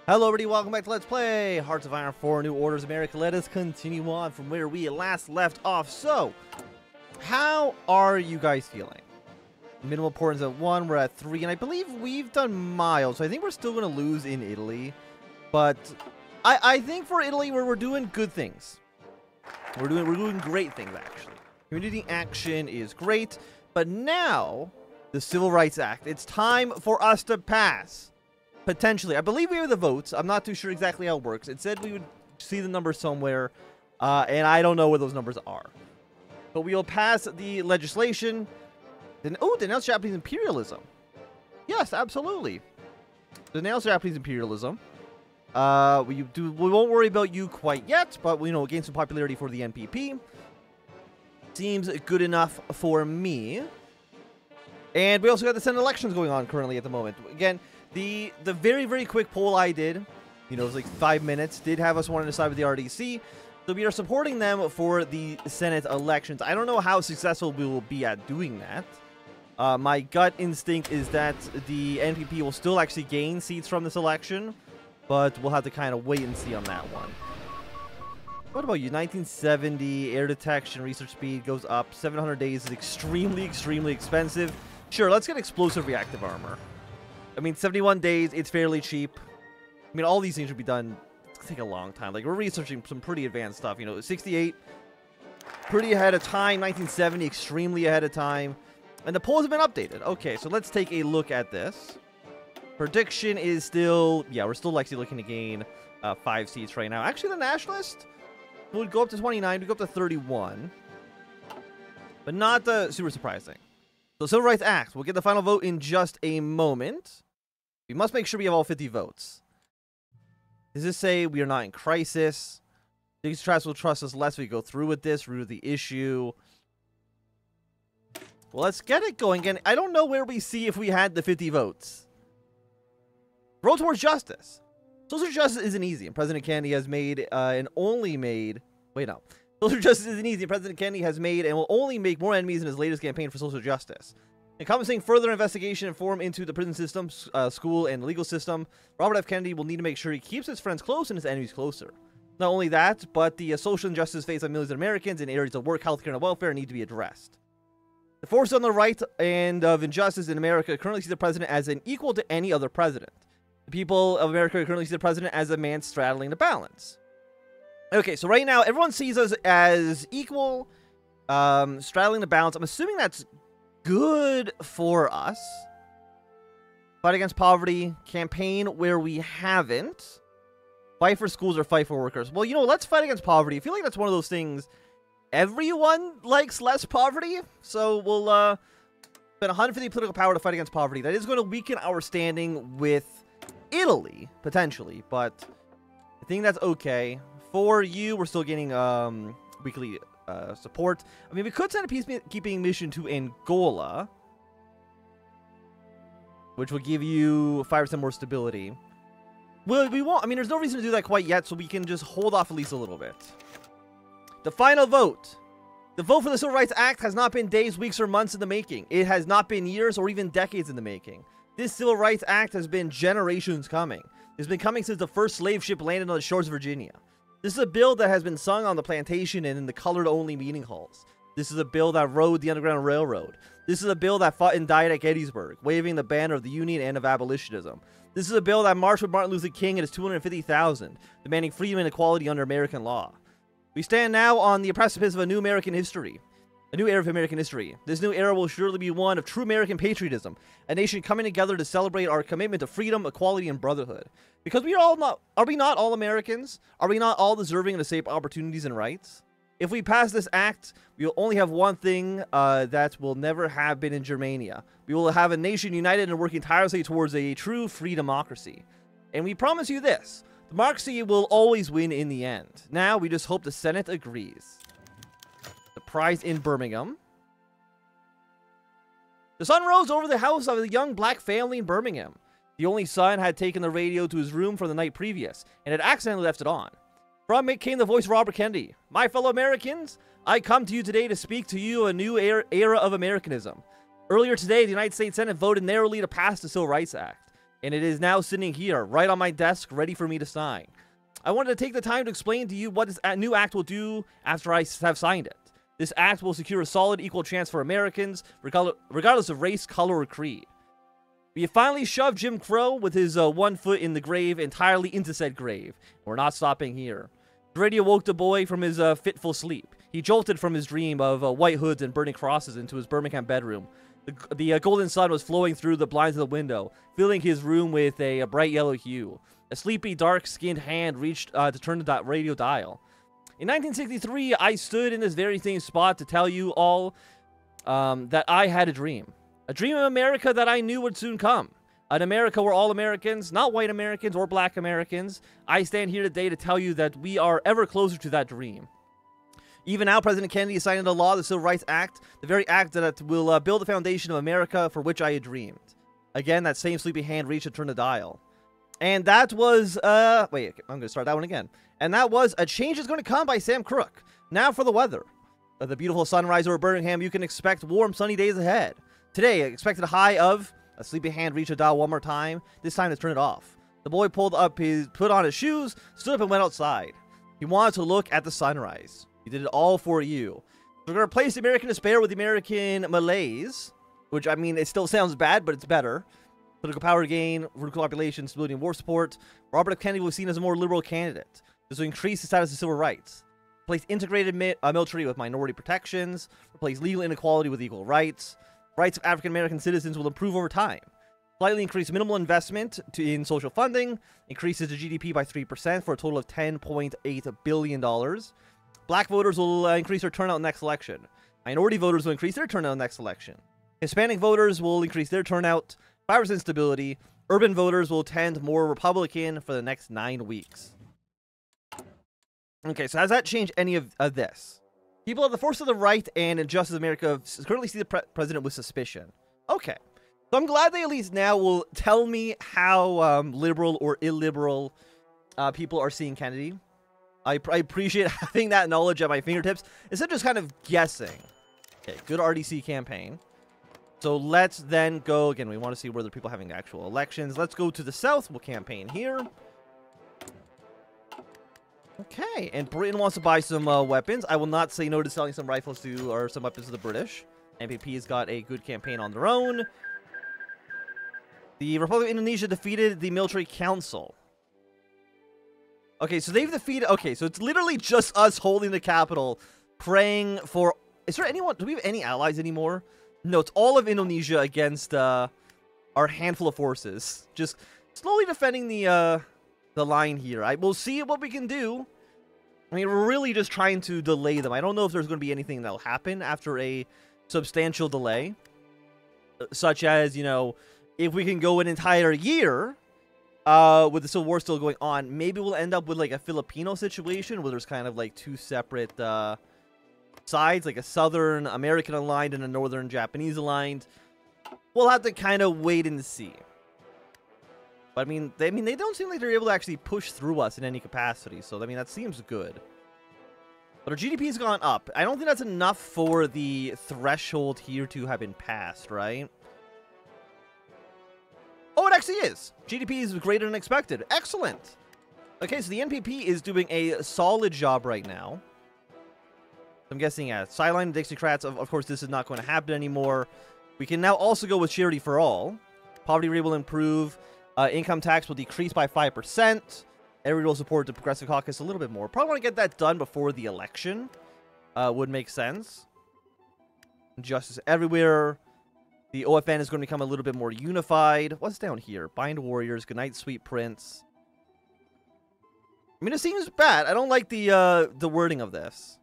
Hello everybody, welcome back to Let's Play Hearts of Iron 4 New Orders America. Let us continue on from where we last left off. So, how are you guys feeling? Minimal importance at 1, we're at 3, and I believe we've done miles, so I think we're still going to lose in Italy. But I think for Italy, we're doing good things. We're doing great things, actually. Community action is great, but now, the Civil Rights Act. It's time for us to pass. Potentially. I believe we have the votes. I'm not too sure exactly how it works. It said we would see the numbers somewhere, and I don't know where those numbers are. But we'll pass the legislation. Then, denounce Japanese imperialism. Yes, absolutely. Denounce Japanese imperialism. We won't worry about you quite yet, but we gain some popularity for the NPP. Seems good enough for me. And we also got the Senate elections going on currently at the moment. Again, the very, very quick poll I did, it was like 5 minutes, did have us wanting to side with the RDC. So we are supporting them for the Senate elections. I don't know how successful we will be at doing that. My gut instinct is that the NPP will still actually gain seats from this election, but we'll have to kind of wait and see on that one. What about you? 1970, air detection, research speed goes up. 700 days is extremely, extremely expensive. Sure, let's get explosive reactive armor. I mean, 71 days, it's fairly cheap. I mean, all these things should be done. It's going to take a long time. Like, we're researching some pretty advanced stuff. 68, pretty ahead of time. 1970, extremely ahead of time. And the polls have been updated. Okay, so let's take a look at this. Prediction is still, we're still actually looking to gain 5 seats right now. Actually, the Nationalist would go up to 29, would go up to 31. But not super surprising. So, Civil Rights Act. We'll get the final vote in just a moment. We must make sure we have all 50 votes. Does this say we are not in crisis? These trust will trust us less if we go through with this, root of the issue. Well, let's get it going again. I don't know where we see if we had the 50 votes. Road towards justice. Social justice isn't easy, and President Kennedy has made and only made... Wait, no. Social justice isn't easy. President Kennedy has made and will only make more enemies in his latest campaign for social justice. Encompassing further investigation and reform into the prison system, school, and legal system, Robert F. Kennedy will need to make sure he keeps his friends close and his enemies closer. Not only that, but the social injustice faced by millions of Americans in areas of work, healthcare, and welfare need to be addressed. The forces on the right and of injustice in America currently see the president as an equal to any other president. The people of America currently see the president as a man straddling the balance. Okay, so right now, everyone sees us as equal, straddling the balance. I'm assuming that's good for us. Fight against poverty, campaign where we haven't. Fight for schools or fight for workers. Well, let's fight against poverty. I feel like that's one of those things everyone likes less poverty. So we'll spend 150 political power to fight against poverty. That is going to weaken our standing with Italy, potentially. But I think that's okay. For you, we're still getting weekly support. I mean, we could send a peacekeeping mission to Angola, which will give you 5% more stability. Well, we won't. I mean, there's no reason to do that quite yet, so we can just hold off at least a little bit. The final vote. The vote for the Civil Rights Act has not been days, weeks, or months in the making. It has not been years or even decades in the making. This Civil Rights Act has been generations coming. It's been coming since the first slave ship landed on the shores of Virginia. This is a bill that has been sung on the plantation and in the colored-only meeting halls. This is a bill that rode the Underground Railroad. This is a bill that fought and died at Gettysburg, waving the banner of the Union and of abolitionism. This is a bill that marched with Martin Luther King and his 250,000, demanding freedom and equality under American law. We stand now on the precipice of a new American history. A new era of American history. This new era will surely be one of true American patriotism, a nation coming together to celebrate our commitment to freedom, equality, and brotherhood. Because are we not all Americans? Are we not all deserving of the same opportunities and rights? If we pass this act, we will only have one thing that will never have been in Germania. We will have a nation united and working tirelessly towards a true free democracy. And we promise you this, democracy will always win in the end. Now, we just hope the Senate agrees. The prize in Birmingham. The sun rose over the house of a young black family in Birmingham. The only son had taken the radio to his room from the night previous, and had accidentally left it on. From it came the voice of Robert Kennedy. My fellow Americans, I come to you today to speak to you a new era of Americanism. Earlier today, the United States Senate voted narrowly to pass the Civil Rights Act. and it is now sitting here, right on my desk, ready for me to sign. I wanted to take the time to explain to you what this new act will do after I have signed it. This act will secure a solid equal chance for Americans, regardless of race, color, or creed. We have finally shoved Jim Crow with his 1 foot in the grave entirely into said grave. We're not stopping here. The radio woke the boy from his fitful sleep. He jolted from his dream of white hoods and burning crosses into his Birmingham bedroom. The golden sun was flowing through the blinds of the window, filling his room with a bright yellow hue. A sleepy, dark-skinned hand reached to turn the radio dial. In 1963, I stood in this very same spot to tell you all that I had a dream. A dream of America that I knew would soon come. An America where all Americans, not white Americans or black Americans, I stand here today to tell you that we are ever closer to that dream. Even now, President Kennedy is signing into law the Civil Rights Act, the very act that will build the foundation of America for which I had dreamed. Again, that same sleepy hand reached to turn the dial. And that was, wait, I'm going to start that one again. And that was A Change Is Going to Come by Sam Crook. Now for the weather. The beautiful sunrise over Birmingham, you can expect warm, sunny days ahead. Today, expected a high of, a sleepy hand reached the dial one more time, this time to turn it off. The boy put on his shoes, stood up and went outside. He wanted to look at the sunrise. He did it all for you. So we're going to replace the American despair with the American malaise, which, I mean, it still sounds bad, but it's better. Political power gain, vertical population, stability, and war support. Robert F. Kennedy was seen as a more liberal candidate. This will increase the status of civil rights. Replace integrated military with minority protections. Replace legal inequality with equal rights. Rights of African American citizens will improve over time. Slightly increase minimal investment in social funding. Increases the GDP by 3% for a total of $10.8 billion. Black voters will increase their turnout in the next election. Minority voters will increase their turnout in the next election. Hispanic voters will increase their turnout. 5% stability. Urban voters will tend more Republican for the next 9 weeks. Okay, so has that changed any of this? People of the force of the right and Injustice America currently see the president with suspicion. Okay. So I'm glad they at least now will tell me how liberal or illiberal people are seeing Kennedy. I appreciate having that knowledge at my fingertips instead of just kind of guessing. Okay, good RDC campaign. So let's then go, again, we want to see whether people are having actual elections. Let's go to the South. We'll campaign here. Okay, and Britain wants to buy some weapons. I will not say no to selling some rifles to, or some weapons to the British. MPP's got a good campaign on their own. The Republic of Indonesia defeated the Military Council. Okay, so they've defeated, okay, so it's literally just us holding the capital, praying for, is there anyone, do we have any allies anymore? No, it's all of Indonesia against our handful of forces. Just slowly defending the line here. We'll see what we can do. I mean, we're really just trying to delay them. I don't know if there's going to be anything that'll happen after a substantial delay. Such as, you know, if we can go an entire year with the Civil War still going on, maybe we'll end up with like a Filipino situation where there's kind of like two separate sides, like a Southern American aligned and a Northern Japanese aligned. We'll have to kind of wait and see. But I mean, they don't seem like they're able to actually push through us in any capacity. So I mean, that seems good. But our GDP has gone up. I don't think that's enough for the threshold here to have been passed, right? Oh, it actually is. GDP is greater than expected. Excellent. Okay, so the NPP is doing a solid job right now. I'm guessing, yeah, sideline Dixiecrats, of course, this is not going to happen anymore. We can now also go with Charity for All. Poverty rate will improve. Income tax will decrease by 5%. Everybody will support the Progressive Caucus a little bit more. Probably want to get that done before the election. Would make sense. Justice everywhere. The OFN is going to become a little bit more unified. What's down here? Bind Warriors. Goodnight, Sweet Prince. I mean, it seems bad. I don't like the wording of this.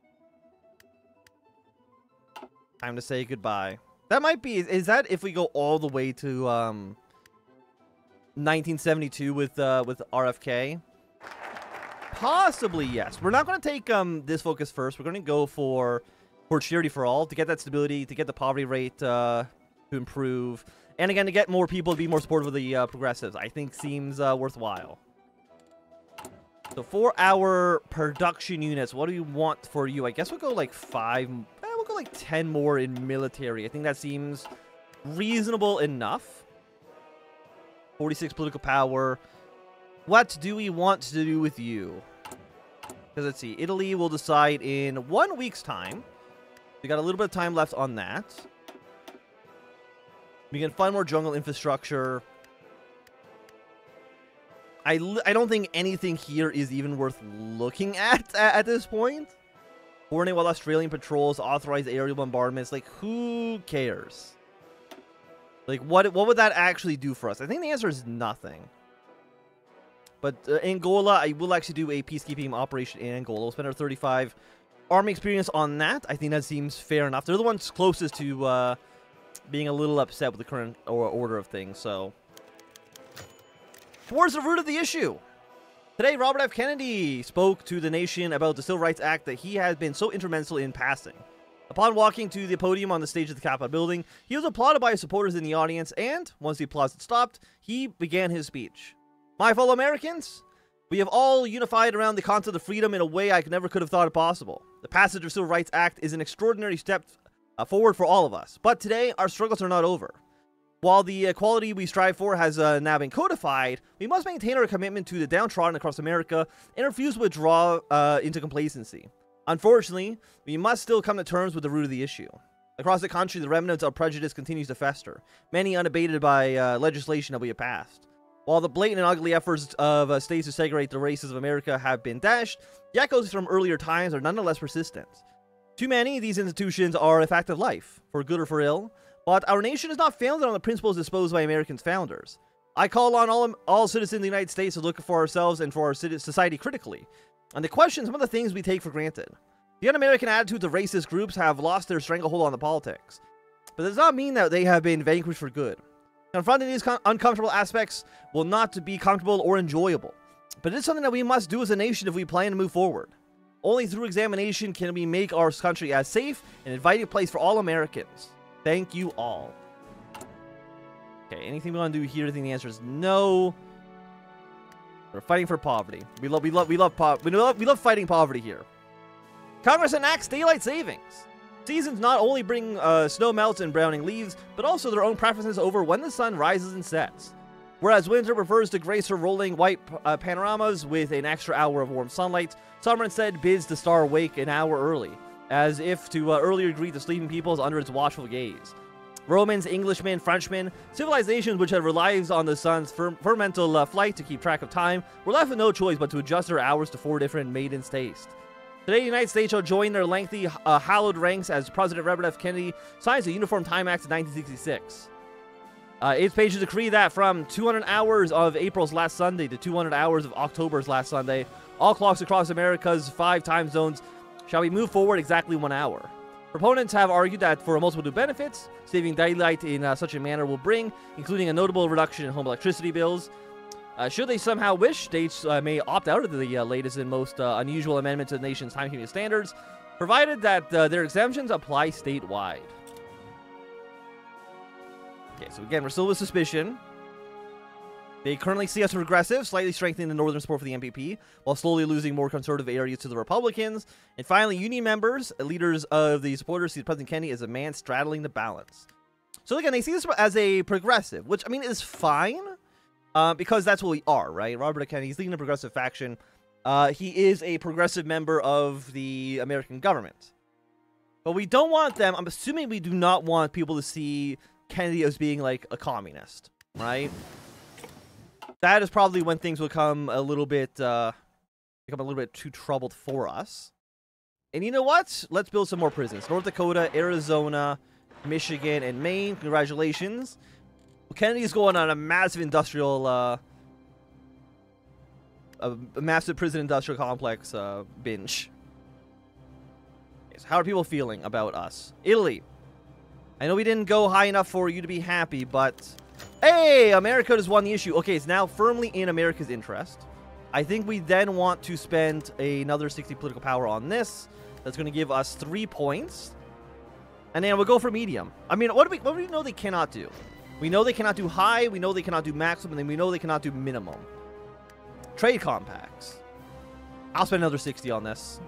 Time to say goodbye. That might be... Is that if we go all the way to 1972 with RFK? Possibly, yes. We're not going to take this focus first. We're going to go for Charity for All to get that stability, to get the poverty rate to improve, and again, to get more people to be more supportive of the progressives. I think seems worthwhile. So for our production units, what do we want for you? I guess we'll go like 5... we'll go like 10 more in military. I think that seems reasonable enough 46 political power. What do we want to do with you? Because let's see. Italy will decide in 1 week's time. We got a little bit of time left on that. We can fund more jungle infrastructure. I don't think anything here is even worth looking at this point. Coordinate while Australian patrols, authorize aerial bombardments. Like, who cares? Like, what would that actually do for us? I think the answer is nothing. But Angola, I will actually do a peacekeeping operation in Angola. We'll spend our 35 army experience on that. I think that seems fair enough. They're the ones closest to being a little upset with the current order of things, so... Towards the root of the issue. Today, Robert F. Kennedy spoke to the nation about the Civil Rights Act that he has been so instrumental in passing. Upon walking to the podium on the stage of the Capitol building, he was applauded by his supporters in the audience, and, once the applause had stopped, he began his speech. My fellow Americans, we have all unified around the concept of freedom in a way I never could have thought it possible. The passage of the Civil Rights Act is an extraordinary step forward for all of us, but today, our struggles are not over. While the equality we strive for has now been codified, we must maintain our commitment to the downtrodden across America and refuse to withdraw into complacency. Unfortunately, we must still come to terms with the root of the issue. Across the country, the remnants of prejudice continues to fester, many unabated by legislation that we have passed. While the blatant and ugly efforts of states to segregate the races of America have been dashed, the echoes from earlier times are nonetheless persistent. Too many of these institutions are a fact of life, for good or for ill, but our nation is not founded on the principles disposed by Americans' founders. I call on all citizens of the United States to look for ourselves and for our society critically, and to question some of the things we take for granted. The un-American attitudes of racist groups have lost their stranglehold on the politics, but that does not mean that they have been vanquished for good. Confronting these uncomfortable aspects will not be comfortable or enjoyable, but it is something that we must do as a nation if we plan to move forward. Only through examination can we make our country as safe and inviting place for all Americans. Thank you all. Okay, anything we want to do here? I think the answer is no. We're fighting for poverty. We love fighting poverty here. Congress enacts daylight savings. Seasons not only bring snow melts and browning leaves, but also their own preferences over when the sun rises and sets. Whereas winter prefers to grace her rolling white panoramas with an extra hour of warm sunlight, summer instead bids the star wake an hour early, as if to earlier greet the sleeping peoples under its watchful gaze. Romans, Englishmen, Frenchmen, civilizations which had relied on the sun's fermental flight to keep track of time, were left with no choice but to adjust their hours to 4 different maidens' taste. Today, the United States shall join their lengthy, hallowed ranks as President Robert F. Kennedy signs the Uniform Time Act of 1966. Its pages decree that from 200 hours of April's last Sunday to 200 hours of October's last Sunday, all clocks across America's 5 time zones shall be moved forward exactly 1 hour. Proponents have argued that for a multitude of benefits, saving daylight in such a manner will bring, including a notable reduction in home electricity bills. Should they somehow wish, states may opt out of the latest and most unusual amendment to the nation's timekeeping standards, provided that their exemptions apply statewide. Okay, so again, we're still with suspicion. They currently see us as progressive, slightly strengthening the northern support for the MPP, while slowly losing more conservative areas to the Republicans. And finally, union members, leaders of the supporters, see President Kennedy as a man straddling the balance. So again, they see this as a progressive, which, I mean, is fine. Because that's what we are, right? Robert F. Kennedy, he's leading a progressive faction. He is a progressive member of the American government. But we don't want them, I'm assuming we do not want people to see Kennedy as being like a communist, right? That is probably when things will become a little bit too troubled for us. And you know what? Let's build some more prisons. North Dakota, Arizona, Michigan, and Maine. Congratulations. Kennedy's going on a massive industrial, a massive prison industrial complex binge. Okay, so how are people feeling about us? Italy. I know we didn't go high enough for you to be happy, but hey, America has won the issue. Okay, it's now firmly in America's interest. I think we then want to spend another 60 political power on this. That's going to give us 3 points, and then we'll go for medium. I mean, what do we know they cannot do? We know they cannot do high, we know they cannot do maximum, and then we know they cannot do minimum. Trade compacts. I'll spend another 60 on this.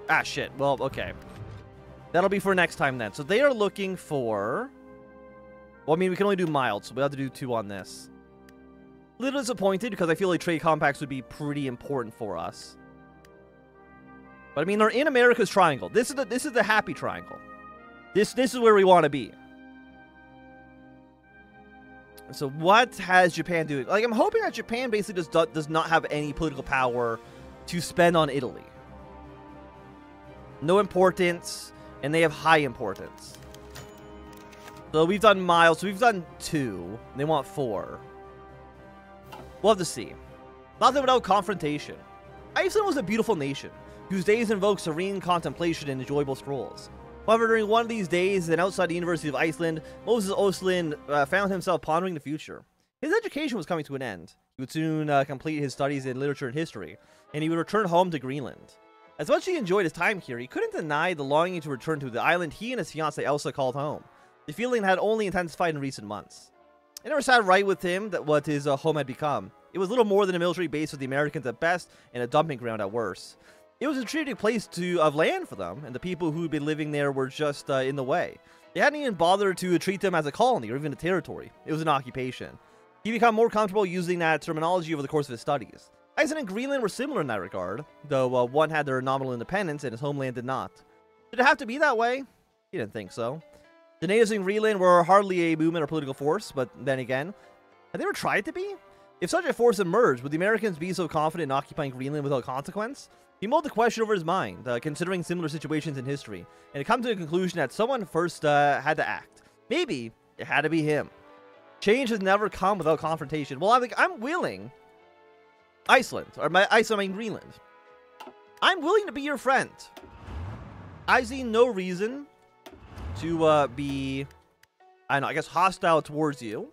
Ah, shit. Well, okay. That'll be for next time then. So they are looking for... Well, I mean, we can only do mild, so we'll have to do 2 on this. Little disappointed because I feel like trade compacts would be pretty important for us. But I mean, they're in America's triangle. This is the happy triangle. This is where we want to be. So what has Japan doing? Like, I'm hoping that Japan basically does not have any political power to spend on Italy. No importance, and they have high importance. So we've done miles. So we've done 2. They want 4. We'll have to see. Nothing without confrontation. Iceland was a beautiful nation, whose days invoke serene contemplation and enjoyable strolls. However, during one of these days, and outside the University of Iceland, Moses Oslin found himself pondering the future. His education was coming to an end. He would soon complete his studies in literature and history, and he would return home to Greenland. As much as he enjoyed his time here, he couldn't deny the longing to return to the island he and his fiancée Elsa called home. The feeling had only intensified in recent months. It never sat right with him that what his home had become. It was little more than a military base for the Americans at best, and a dumping ground at worst. It was a strategic place of land for them, and the people who had been living there were just in the way. They hadn't even bothered to treat them as a colony or even a territory. It was an occupation. He became more comfortable using that terminology over the course of his studies. Iceland and Greenland were similar in that regard, though one had their nominal independence and his homeland did not. Did it have to be that way? He didn't think so. The natives in Greenland were hardly a movement or political force, but then again, had they ever tried to be? If such a force emerged, would the Americans be so confident in occupying Greenland without consequence? He mulled the question over his mind, considering similar situations in history, and had come to the conclusion that someone first had to act. Maybe it had to be him. Change has never come without confrontation. Well, I'm willing. Iceland, or I mean Greenland. I'm willing to be your friend. I see no reason to be, I don't know, I guess hostile towards you.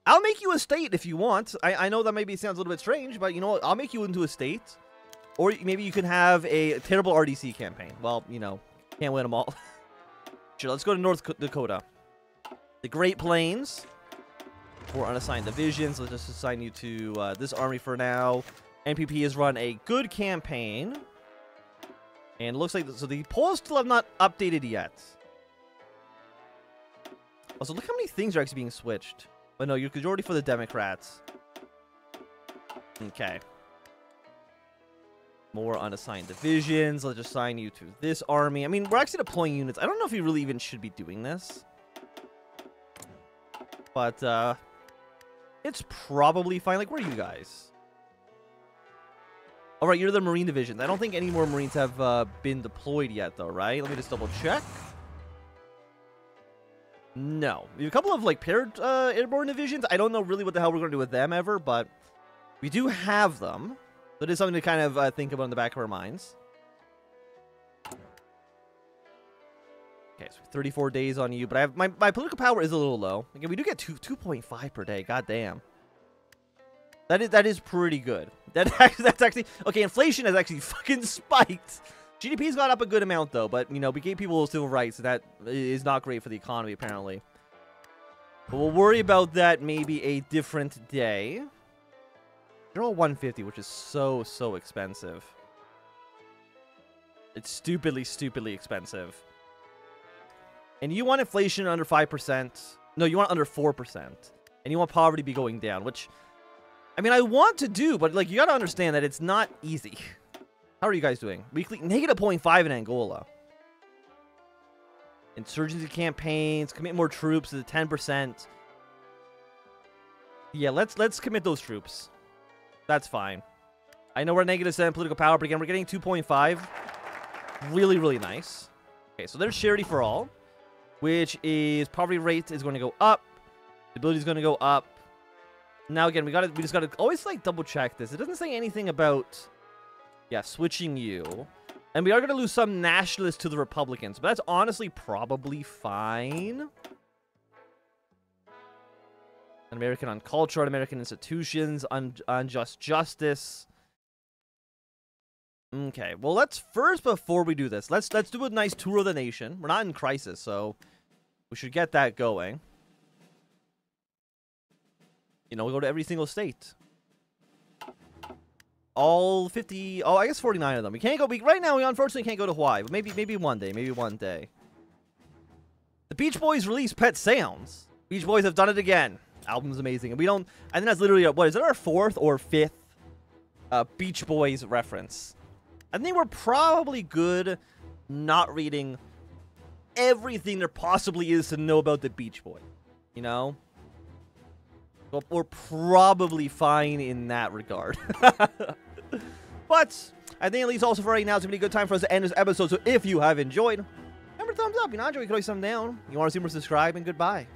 I'll make you a state if you want. I know that maybe sounds a little bit strange, but you know what? I'll make you into a state. Or maybe you can have a terrible RDC campaign. Well, you know, can't win them all. Sure, let's go to North Dakota. The Great Plains. 4 unassigned divisions. Let's just assign you to this army for now. NPP has run a good campaign. And it looks like, so the polls still have not updated yet. Also, look how many things are actually being switched. But no, you're majority for the Democrats. Okay. More unassigned divisions. Let's just assign you to this army. I mean, we're actually deploying units. I don't know if we really even should be doing this. But, it's probably fine. Like, where are you guys? Alright, you're the Marine divisions. I don't think any more Marines have been deployed yet, though, right? Let me just double check. No. We have a couple of, like, paired airborne divisions. I don't know really what the hell we're going to do with them ever, but we do have them. So it is something to kind of think about in the back of our minds. Okay, so 34 days on you, but I have my political power is a little low. Again, we do get 2.5 per day. God damn. That is pretty good. That's actually okay. Inflation has actually fucking spiked. GDP's gone up a good amount though, but you know we gave people civil rights, so that is not great for the economy apparently. But we'll worry about that maybe a different day. They're all 150, which is so expensive. It's stupidly expensive. And you want inflation under 5%. No, you want under 4%. And you want poverty to be going down, which, I mean, I want to do, but, like, you gotta understand that it's not easy. How are you guys doing? Weekly, negative 0.5 in Angola. Insurgency campaigns, commit more troops to the 10%. Yeah, let's commit those troops. That's fine. I know we're negative 7 political power, but again, we're getting 2.5. Really nice. Okay, so there's charity for all, which is poverty rate is going to go up. Stability is going to go up. Now again, we just gotta always like double check this. It doesn't say anything about, yeah, switching you. And we are going to lose some nationalists to the Republicans, but that's honestly probably fine. An American on culture, on American institutions, unjust justice. Okay, well, let's first, before we do this, let's do a nice tour of the nation. We're not in crisis, so we should get that going. You know, we go to every single state. All 50, oh, I guess 49 of them. We can't go, right now, we unfortunately can't go to Hawaii, but maybe one day, The Beach Boys release Pet Sounds. Beach Boys have done it again. Album's amazing. And we don't, I think that's literally, what is it, our 4th or 5th Beach Boys reference. I think we're probably good not reading everything there possibly is to know about the Beach Boys, you know? Well, we're probably fine in that regard. But I think at least also for right now, it's going to be a good time for us to end this episode. So if you have enjoyed, remember thumbs up. You know, enjoy, you can always thumb down. You want to see more, subscribe, and goodbye.